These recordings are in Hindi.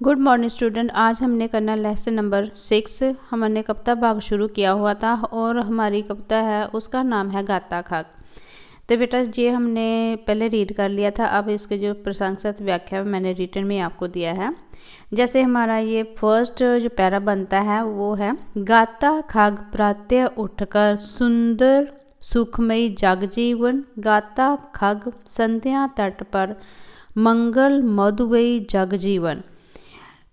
Good morning student. आज हमने करना लेसन नंबर 6। हमने कविता भाग शुरू किया हुआ था और हमारी कविता है उसका नाम है गाता खाक। तो बेटा ये हमने पहले रीड कर लिया था। अब इसके जो प्रशंसित व्याख्या मैंने रिटर्न में आपको दिया है। जैसे हमारा ये फर्स्ट जो पैरा बनता है वो है गाता खाग प्रातः उठकर सुंदर सुखमयी जग जीवन, गाता खग संध्या तट पर मंगल मधुमयी जग जीवन।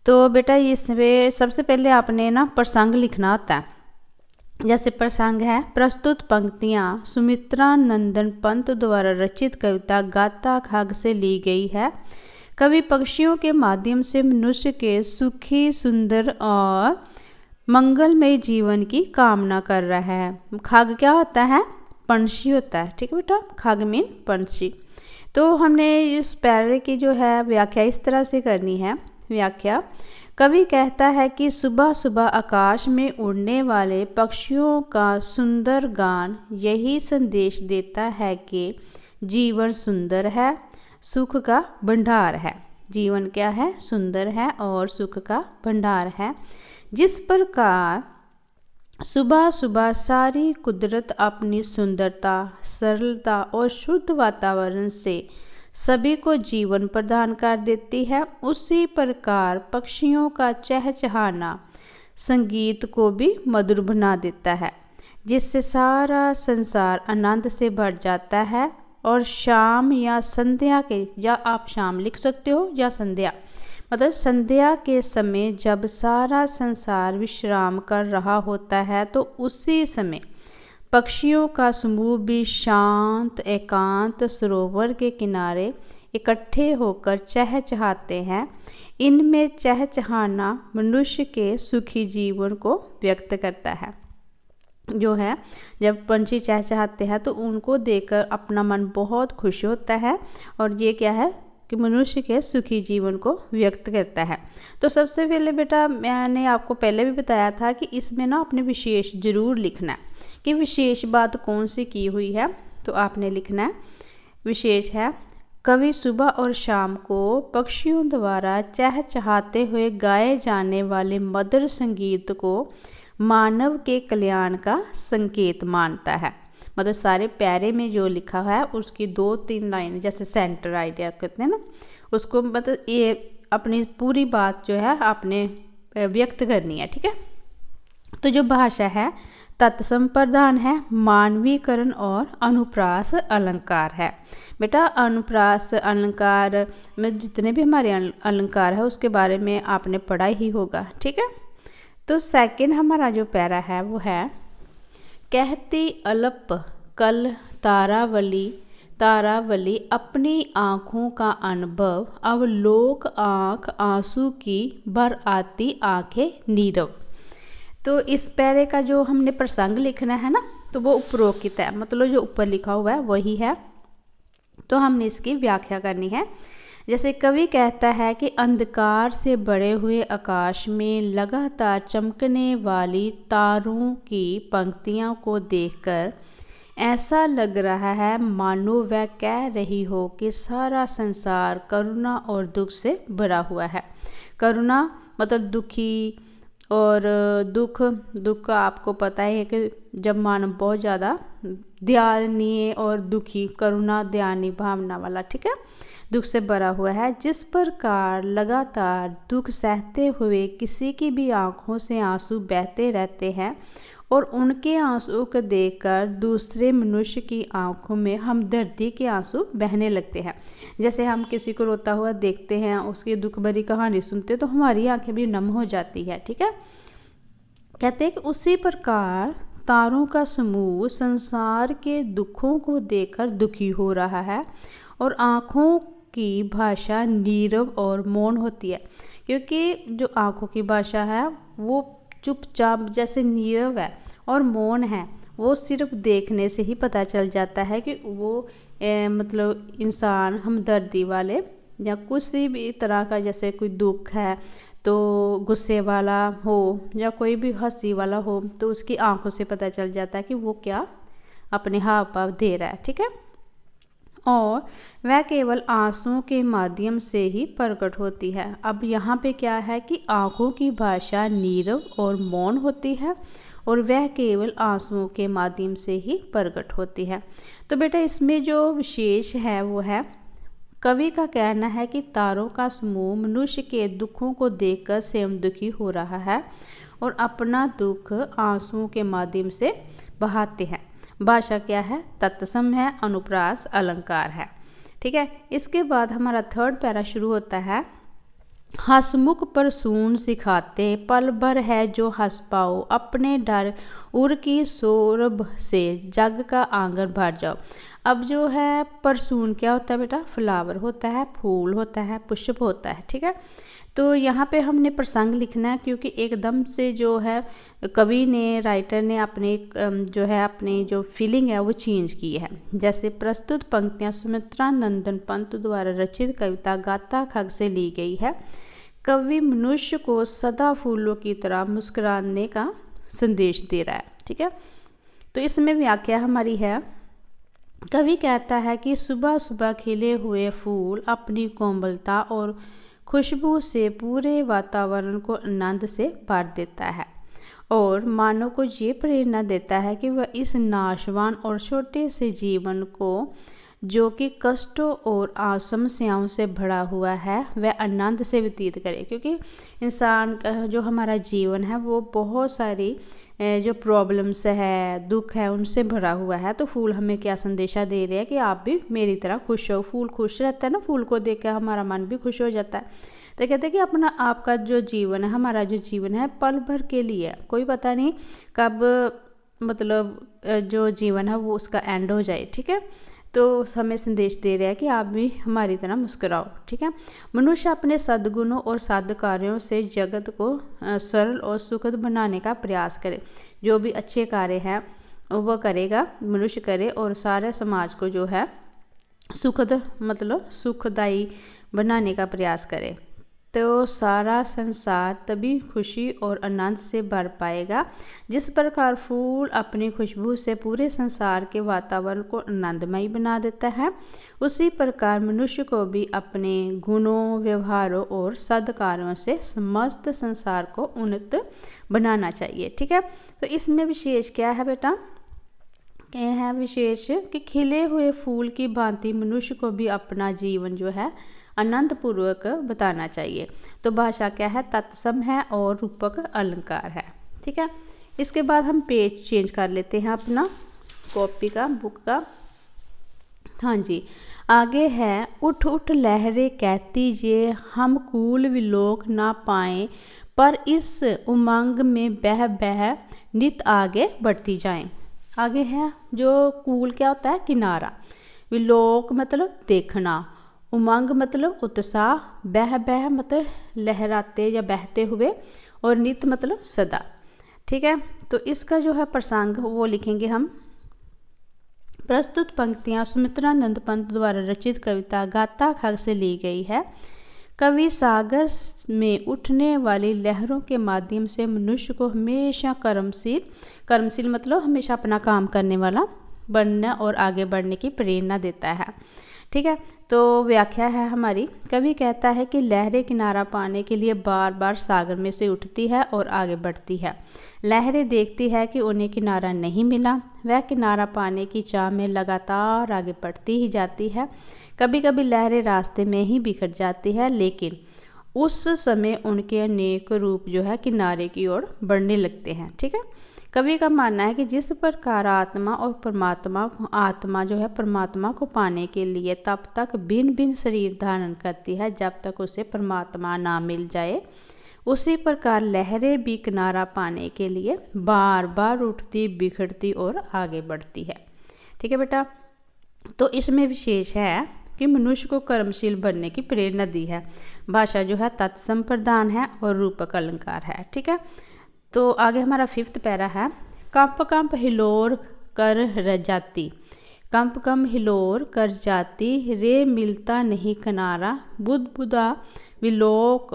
तो बेटा इसमें सबसे पहले आपने ना प्रसंग लिखना होता है। जैसे प्रसंग है, प्रस्तुत पंक्तियाँ सुमित्रा नंदन पंत द्वारा रचित कविता गाता खाग से ली गई है। कवि पक्षियों के माध्यम से मनुष्य के सुखी सुंदर और मंगलमय जीवन की कामना कर रहा है। खाग क्या होता है? पंछी होता है। ठीक है बेटा, खाग मीन पंछी। तो हमने इस पैरे की जो है व्याख्या इस तरह से करनी है। व्याख्या, कवि कहता है कि सुबह सुबह आकाश में उड़ने वाले पक्षियों का सुंदर गान यही संदेश देता है कि जीवन सुंदर है, सुख का भंडार है। जीवन क्या है? सुंदर है और सुख का भंडार है। जिस प्रकार सुबह सुबह सारी कुदरत अपनी सुंदरता, सरलता और शुद्ध वातावरण से सभी को जीवन प्रदान कर देती है, उसी प्रकार पक्षियों का चहचहाना संगीत को भी मधुर बना देता है, जिससे सारा संसार आनंद से भर जाता है। और शाम या संध्या के, या आप शाम लिख सकते हो या संध्या, मतलब संध्या के समय जब सारा संसार विश्राम कर रहा होता है तो उसी समय पक्षियों का समूह भी शांत एकांत सरोवर के किनारे इकट्ठे होकर चहचहाते हैं। इनमें चहचहाना मनुष्य के सुखी जीवन को व्यक्त करता है। जो है, जब पंछी चहचहाते हैं तो उनको देखकर अपना मन बहुत खुश होता है और ये क्या है कि मनुष्य के सुखी जीवन को व्यक्त करता है। तो सबसे पहले बेटा मैंने आपको पहले भी बताया था कि इसमें ना अपने विशेष जरूर लिखना है कि विशेष बात कौन सी की हुई है। तो आपने लिखना है, विशेष है, कवि सुबह और शाम को पक्षियों द्वारा चहचहाते हुए गाए जाने वाले मधुर संगीत को मानव के कल्याण का संकेत मानता है। मतलब सारे प्यारे में जो लिखा है उसकी 2-3 लाइन, जैसे सेंटर आइडिया कहते हैं ना, उसको मतलब ये अपनी पूरी बात जो है आपने व्यक्त करनी है। ठीक है। तो जो भाषा है तत्संप्रदान है, मानवीकरण और अनुप्रास अलंकार है। बेटा अनुप्रास अलंकार में जितने भी हमारे अलंकार है उसके बारे में आपने पढ़ा ही होगा। ठीक है। तो सेकंड हमारा जो पैरा है वो है, कहती अल्प कल तारावली तारावली अपनी आँखों का अनुभव, अब लोक आँख आंसू की भर आती आँखें नीरव। तो इस पैरे का जो हमने प्रसंग लिखना है ना, तो वो उपरोक्त है, मतलब जो ऊपर लिखा हुआ है वही है। तो हमने इसकी व्याख्या करनी है। जैसे कवि कहता है कि अंधकार से भरे हुए आकाश में लगातार चमकने वाली तारों की पंक्तियों को देखकर ऐसा लग रहा है मानो वह कह रही हो कि सारा संसार करुणा और दुख से भरा हुआ है। करुणा मतलब दुखी, और दुख आपको पता ही है कि जब मानव बहुत ज़्यादा दयानीय और दुखी, करुणा दयानी भावना वाला, ठीक है, दुख से भरा हुआ है। जिस प्रकार लगातार दुख सहते हुए किसी की भी आँखों से आंसू बहते रहते हैं और उनके आंसू को देखकर दूसरे मनुष्य की आंखों में हमदर्दी के आंसू बहने लगते हैं। जैसे हम किसी को रोता हुआ देखते हैं, उसकी दुख भरी कहानी सुनते हैं तो हमारी आंखें भी नम हो जाती है। ठीक है। कहते हैं कि उसी प्रकार तारों का समूह संसार के दुखों को देखकर दुखी हो रहा है और आँखों की भाषा नीरव और मौन होती है, क्योंकि जो आँखों की भाषा है वो चुपचाप जैसे नीरव है और मौन है। वो सिर्फ देखने से ही पता चल जाता है कि वो मतलब इंसान हमदर्दी वाले या किसी भी तरह का, जैसे कोई दुख है तो गुस्से वाला हो या कोई भी हंसी वाला हो, तो उसकी आंखों से पता चल जाता है कि वो क्या अपने हाव भाव दे रहा है। ठीक है। और वह केवल आंसुओं के माध्यम से ही प्रकट होती है। अब यहाँ पे क्या है कि आँखों की भाषा नीरव और मौन होती है और वह केवल आंसुओं के माध्यम से ही प्रकट होती है। तो बेटा इसमें जो विशेष है वो है, कवि का कहना है कि तारों का समूह मनुष्य के दुखों को देखकर स्वयं दुखी हो रहा है और अपना दुख आंसुओं के माध्यम से बहाते हैं। भाषा क्या है? तत्सम है, अनुप्रास अलंकार है। ठीक है, इसके बाद हमारा थर्ड पैरा शुरू होता है। हंसमुख पर सून सिखाते, पल भर है जो हंस पाओ, अपने डर उर की सौरभ से जग का आंगन भर जाओ। अब जो है परसून क्या होता है बेटा? फ्लावर होता है, फूल होता है, पुष्प होता है। ठीक है, तो यहाँ पे हमने प्रसंग लिखना है क्योंकि एकदम से जो है कवि ने, राइटर ने अपने जो है अपनी जो फीलिंग है वो चेंज की है। जैसे प्रस्तुत पंक्तियाँ सुमित्रा नंदन पंत द्वारा रचित कविता गाता खग से ली गई है। कवि मनुष्य को सदा फूलों की तरह मुस्कुराने का संदेश दे रहा है। ठीक है, तो इसमें व्याख्या हमारी है। कवि कहता है कि सुबह सुबह खिले हुए फूल अपनी कोमलता और खुशबू से पूरे वातावरण को आनंद से भर देता है और मानव को ये प्रेरणा देता है कि वह इस नाशवान और छोटे से जीवन को, जो कि कष्टों और समस्याओं से भरा हुआ है, वह आनंद से व्यतीत करे। क्योंकि इंसान का जो हमारा जीवन है वो बहुत सारी जो प्रॉब्लम्स है, दुख है, उनसे भरा हुआ है। तो फूल हमें क्या संदेशा दे रहे हैं कि आप भी मेरी तरह खुश हो। फूल खुश रहता है ना, फूल को देख कर हमारा मन भी खुश हो जाता है। तो कहते हैं कि अपना आपका जो जीवन है, हमारा जो जीवन है पल भर के लिए, कोई पता नहीं कब मतलब जो जीवन है वो उसका एंड हो जाए। ठीक है, तो हमें संदेश दे रहा है कि आप भी हमारी तरह मुस्कुराओ। ठीक है, मनुष्य अपने सद्गुणों और सद्कार्यों से जगत को सरल और सुखद बनाने का प्रयास करे। जो भी अच्छे कार्य हैं वह करेगा, मनुष्य करे, और सारे समाज को जो है सुखद मतलब सुखदायी बनाने का प्रयास करे। तो सारा संसार तभी खुशी और आनंद से भर पाएगा। जिस प्रकार फूल अपनी खुशबू से पूरे संसार के वातावरण को आनंदमय बना देता है, उसी प्रकार मनुष्य को भी अपने गुणों, व्यवहारों और सद्कार्यों से समस्त संसार को उन्नत बनाना चाहिए। ठीक है, तो इसमें विशेष क्या है बेटा? क्या है विशेष कि खिले हुए फूल की भांति मनुष्य को भी अपना जीवन जो है आनंद पूर्वक बताना चाहिए। तो भाषा क्या है? तत्सम है और रूपक अलंकार है। ठीक है, इसके बाद हम पेज चेंज कर लेते हैं अपना कॉपी का, बुक का। हाँ जी, आगे है, उठ उठ लहरें कहती ये हम कूल विलोक ना पाएं, पर इस उमंग में बह बह नित आगे बढ़ती जाएं। आगे है जो कूल क्या होता है? किनारा, विलोक मतलब देखना, उमंग मतलब उत्साह, बह बह मतलब लहराते या बहते हुए, और नित मतलब सदा। ठीक है, तो इसका जो है प्रसंग वो लिखेंगे हम। प्रस्तुत पंक्तियाँ सुमित्रानंद पंत द्वारा रचित कविता गाता खग से ली गई है। कवि सागर में उठने वाली लहरों के माध्यम से मनुष्य को हमेशा कर्मशील मतलब हमेशा अपना काम करने वाला बनना और आगे बढ़ने की प्रेरणा देता है। ठीक है, तो व्याख्या है हमारी। कवि कहता है कि लहरें किनारा पाने के लिए बार बार सागर में से उठती है और आगे बढ़ती है। लहरें देखती है कि उन्हें किनारा नहीं मिला, वह किनारा पाने की चाह में लगातार आगे बढ़ती ही जाती है। कभी कभी लहरें रास्ते में ही बिखर जाती है, लेकिन उस समय उनके अनेक रूप जो है किनारे की ओर बढ़ने लगते हैं। ठीक है, कवि का मानना है कि जिस प्रकार आत्मा जो है परमात्मा को पाने के लिए तब तक भिन्न भिन्न शरीर धारण करती है जब तक उसे परमात्मा ना मिल जाए, उसी प्रकार लहरें भी किनारा पाने के लिए बार बार उठती, बिखरती और आगे बढ़ती है। ठीक है बेटा, तो इसमें विशेष है कि मनुष्य को कर्मशील बनने की प्रेरणा दी है। भाषा जो है तत्सम प्रधान है और रूपक अलंकार है। ठीक है, तो आगे हमारा फिफ्थ पैरा है। कंप कंप हिलोर कर जाती, कंप कंप हिलोर कर जाती, रे मिलता नहीं किनारा, बुध बुधा विलोक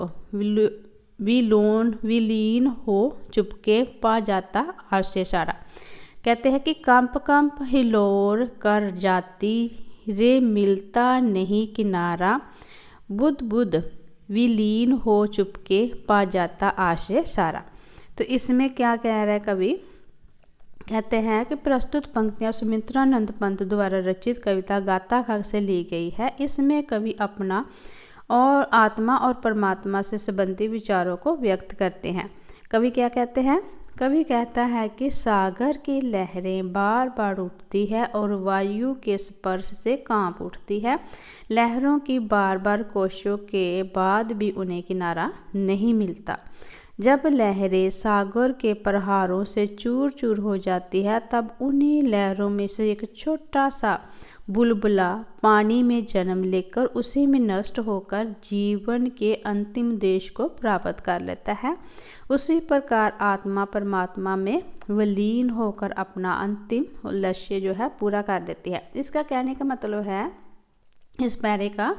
विलीन हो चुपके पा जाता आरसे सारा। कहते हैं कि कंप कंप हिलोर कर जाती, रे मिलता नहीं किनारा, बुध बुध विलीन हो चुपके, पा जाता आश्रय सारा। तो इसमें क्या कह रहा है कवि, कहते हैं कि प्रस्तुत पंक्तियां सुमित्रानंद पंत द्वारा रचित कविता गाता खाक से ली गई है। इसमें कवि अपना और आत्मा और परमात्मा से संबंधित विचारों को व्यक्त करते हैं। कवि क्या कहते हैं, कवि कहता है कि सागर की लहरें बार बार उठती है और वायु के स्पर्श से कांप उठती है। लहरों की बार बार कोशिशों के बाद भी उन्हें किनारा नहीं मिलता। जब लहरें सागर के प्रहारों से चूर चूर हो जाती है, तब उन्हीं लहरों में से एक छोटा सा बुलबुला पानी में जन्म लेकर उसी में नष्ट होकर जीवन के अंतिम देश को प्राप्त कर लेता है। उसी प्रकार आत्मा परमात्मा में विलीन होकर अपना अंतिम लक्ष्य जो है पूरा कर लेती है। इसका कहने का मतलब है इस पैरे का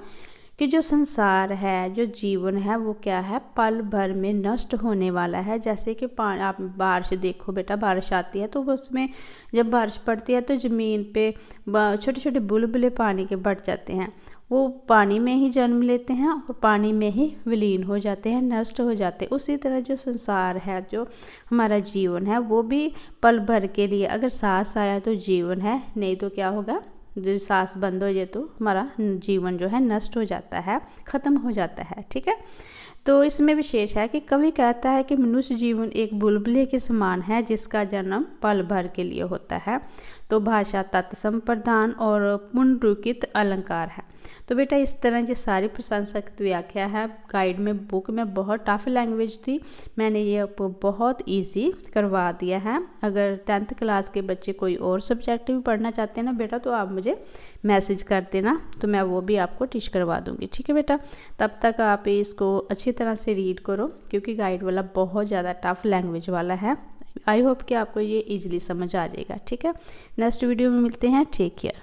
कि जो संसार है, जो जीवन है, वो क्या है, पल भर में नष्ट होने वाला है। जैसे कि आप बारिश देखो बेटा, बारिश आती है तो उसमें जब बारिश पड़ती है तो ज़मीन पे छोटे छोटे बुलबुले पानी के बढ़ जाते हैं, वो पानी में ही जन्म लेते हैं और पानी में ही विलीन हो जाते हैं, नष्ट हो जाते हैं। उसी तरह जो संसार है, जो हमारा जीवन है, वो भी पल भर के लिए, अगर सांस आया तो जीवन है, नहीं तो क्या होगा, जो सांस बंद हो जाए तो हमारा जीवन जो है नष्ट हो जाता है, ख़त्म हो जाता है। ठीक है, तो इसमें विशेष है कि कवि कहता है कि मनुष्य जीवन एक बुलबुले के समान है जिसका जन्म पल भर के लिए होता है। तो भाषा तत्संप्रदान और पुनरुक्ति अलंकार है। तो बेटा इस तरह की सारी प्रशंसक व्याख्या है। गाइड में, बुक में बहुत टफ लैंग्वेज थी, मैंने ये आपको बहुत इजी करवा दिया है। अगर 10th क्लास के बच्चे कोई और सब्जेक्ट भी पढ़ना चाहते हैं ना बेटा, तो आप मुझे मैसेज कर देना, तो मैं वो भी आपको टीच करवा दूँगी। ठीक है बेटा, तब तक आप इसको अच्छी तरह से रीड करो, क्योंकि गाइड वाला बहुत ज़्यादा टफ लैंग्वेज वाला है। आई होप कि आपको ये इजीली समझ आ जाएगा। ठीक है, नेक्स्ट वीडियो में मिलते हैं। Take care.